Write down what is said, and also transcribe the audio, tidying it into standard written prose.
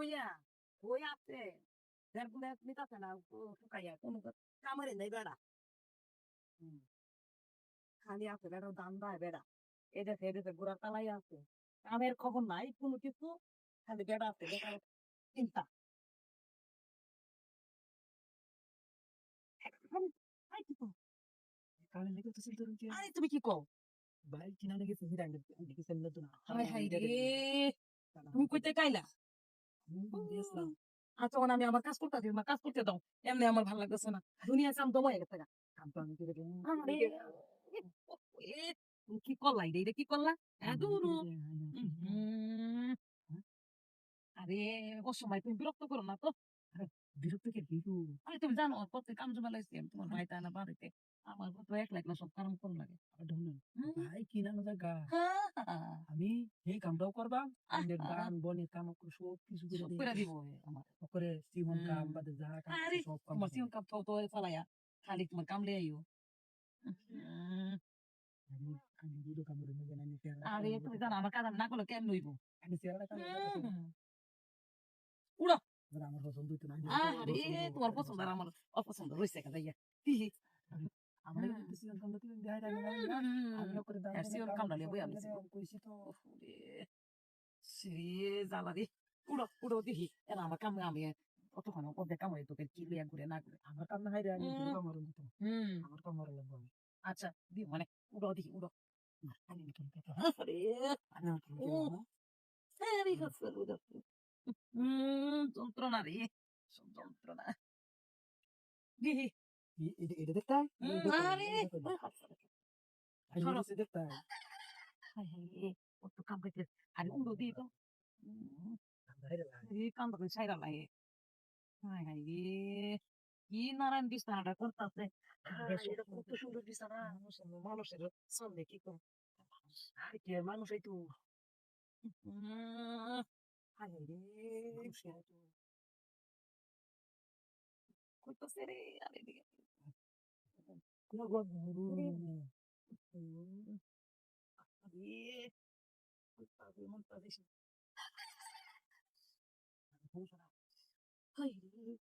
বইয়া বই আছে যার বলে নিতাছে না শুকাইয়া কোনো কামড়ে নেই বেড়া খালি আছে বেড়া দাম দেয় বেড়া এদেশে এদেশে ঘোরার তালাই আছে কামের খবর নাই কোনো কিছু খালি বেড়া আছে বেড়া চিন্তা কারণ লেগে তো চিন্তা রয়েছে আরে তুমি কি কও ভাই কিনা লেগে ফিরে আনবে দেখি সেমনে তো না হাই হাই রে তুমি কইতে কাইলা গেছিলাম আচ্ছা আমি আমার কাজ করতে দিই কাজ করতে দাও এমনি আমার ভালো লাগতেছে না দুনিয়া কাম দমাই গেছে গা কাম তো আমি করে দেবো আরে এ, তুমি কি করলা এটা কি করলা দূর আরে অসময় তুমি বিরক্ত করো না তো বিরক্ত কে দিবু আরে তুমি জানো প্রত্যেক কাম জমা লাগছে তোমার ভাই তা না বাড়িতে আমার তো একলা একলা সব কাম করুন লাগে ভাই কিনা না জায়গা হ্যাঁ আমি এই কামটাও করবা আমাদের গান বনের কাম সব কিছু করে সব দিই করে দিব আমার করে সিমন কাম বাদে যাহা কাম আরে সব কাম তোমার সিম কাপ তো চালায়া খালি তোমার কাম লে আইও আমি দুটো কাম করে নেবেন আমি আরে তুমি জানো আমার কাজ আমি না করলে কেমন হইব আমি চেহারা কাম উড়ো আমার পছন্দ হইতো না আরে তোমার পছন্দ আর আমার অপছন্দ রয়েছে কেন ইয়া আমার কিন্তু সিজন কামটা তুমি দেখাই রাখি না আমি করে দাম সিম কামড়া লিয়ে বই আমি কইছি তো জ্বালা দি উড়ো উড়ো দেখি এরা আমার কাম আমি কতক্ষণ অর্ধেক কাম হয়ে তোকে কি লিয়া ঘুরে না ঘুরে আমার কাম না হাই রে আমি কাম করব তো আমার কাম করে লাগবে আচ্ছা দি মানে উড়ো দেখি উড়ো আমি কি কথা আরে আমি কি সারি হচ্ছে উড়ো যন্ত্রণা রে যন্ত্রণা দেখি এটা দেখতে আরে আমি নিচে দেখতে হাই হাই কত কাম করতে আরে উড়ো দি তো এই কাম করে সাইরা লাগে হাই হাই রে কি নারায়ণ বিছানাটা করতেছে কত সুন্দর বিছানা মানুষের সামনে কি কম কে মানুষ এই তো হাই রে কইতাছে রে আরে দিকে আরে মন পাবে হাই রে